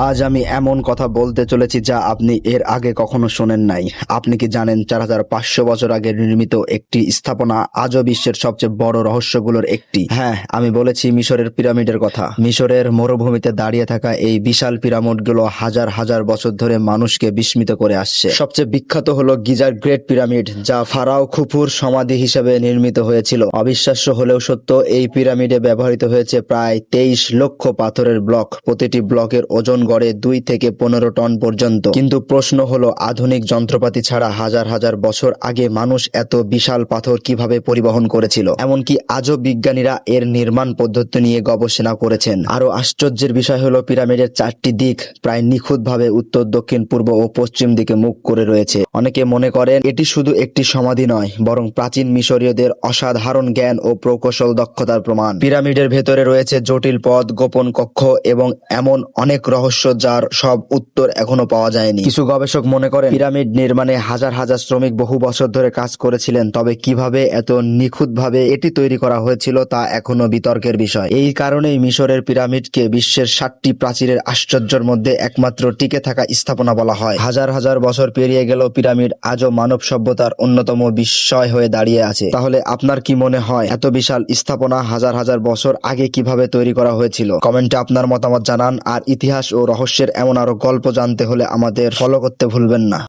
আজ আমি এমন কথা বলতে চলেছি যা আপনি এর আগে কখনো শোনেন নাই। আপনি কি জানেন ৪৫০০ বছর আগে নির্মিত একটি স্থাপনা আজও বিশ্বের সবচেয়ে বড় রহস্যগুলোর একটি? হ্যাঁ, আমি বলেছি মিশরের পিরামিডের কথা। মিশরের মরুভূমিতে দাঁড়িয়ে থাকা এই বিশাল পিরামিডগুলো হাজার হাজার বছর ধরে মানুষকে বিস্মিত করে আসছে। সবচেয়ে বিখ্যাত হলো গিজার গ্রেট পিরামিড, যা ফারাও খুফুর সমাধি হিসেবে নির্মিত হয়েছিল। অবিশ্বাস্য হলেও সত্য, এই পিরামিডে ব্যবহৃত হয়েছে প্রায় ২৩ লক্ষ পাথরের ব্লক। প্রতিটি ব্লকের ওজন গড়ে ২ থেকে ১৫ টন পর্যন্ত। কিন্তু প্রশ্ন হলো, আধুনিক যন্ত্রপাতি ছাড়া হাজার হাজার বছর আগে মানুষ এত বিশাল পাথর কিভাবে পরিবহন করেছিল? এমনকি আজও বিজ্ঞানীরা এর নির্মাণ পদ্ধতি নিয়ে গবেষণা করেছেন। আরো আশ্চর্যের বিষয় হলো, পিরামিডের ৪টি দিক প্রায় নিখুঁতভাবে উত্তর, দক্ষিণ, পূর্ব ও পশ্চিম দিকে মুখ করে রয়েছে। অনেকে মনে করেন এটি শুধু একটি সমাধি নয়, বরং প্রাচীন মিশরীয়দের অসাধারণ জ্ঞান ও প্রকৌশল দক্ষতার প্রমাণ। পিরামিডের ভেতরে রয়েছে জটিল পথ, গোপন কক্ষ এবং এমন অনেক রহস্য যার সব উত্তর এখনো পাওয়া যায়নি। কিছু গবেষক মনে করেন পিরামিড নির্মাণে হাজার হাজার শ্রমিক বহু বছর ধরে কাজ করেছিলেন, তবে কিভাবে এত নিখুঁতভাবে এটি তৈরি করা হয়েছিল তা এখনো বিতর্কের বিষয়। এই কারণেই মিশরের পিরামিডকে বিশ্বের ৭টি প্রাচীরের আশ্চর্যের মধ্যে একমাত্র টিকে থাকা স্থাপনা বলা হয়। হাজার হাজার বছর পেরিয়ে গেলেও পিরামিড আজও মানব সভ্যতার অন্যতম বিস্ময় হয়ে দাঁড়িয়ে আছে। তাহলে আপনার কি মনে হয় এত বিশাল স্থাপনা হাজার হাজার বছর আগে কিভাবে তৈরি করা হয়েছিল? কমেন্টে আপনার মতামত জানান। আর ইতিহাস ও রহস্যের এমন আরো গল্প জানতে হলে আমাদের ফলো করতে ভুলবেন না।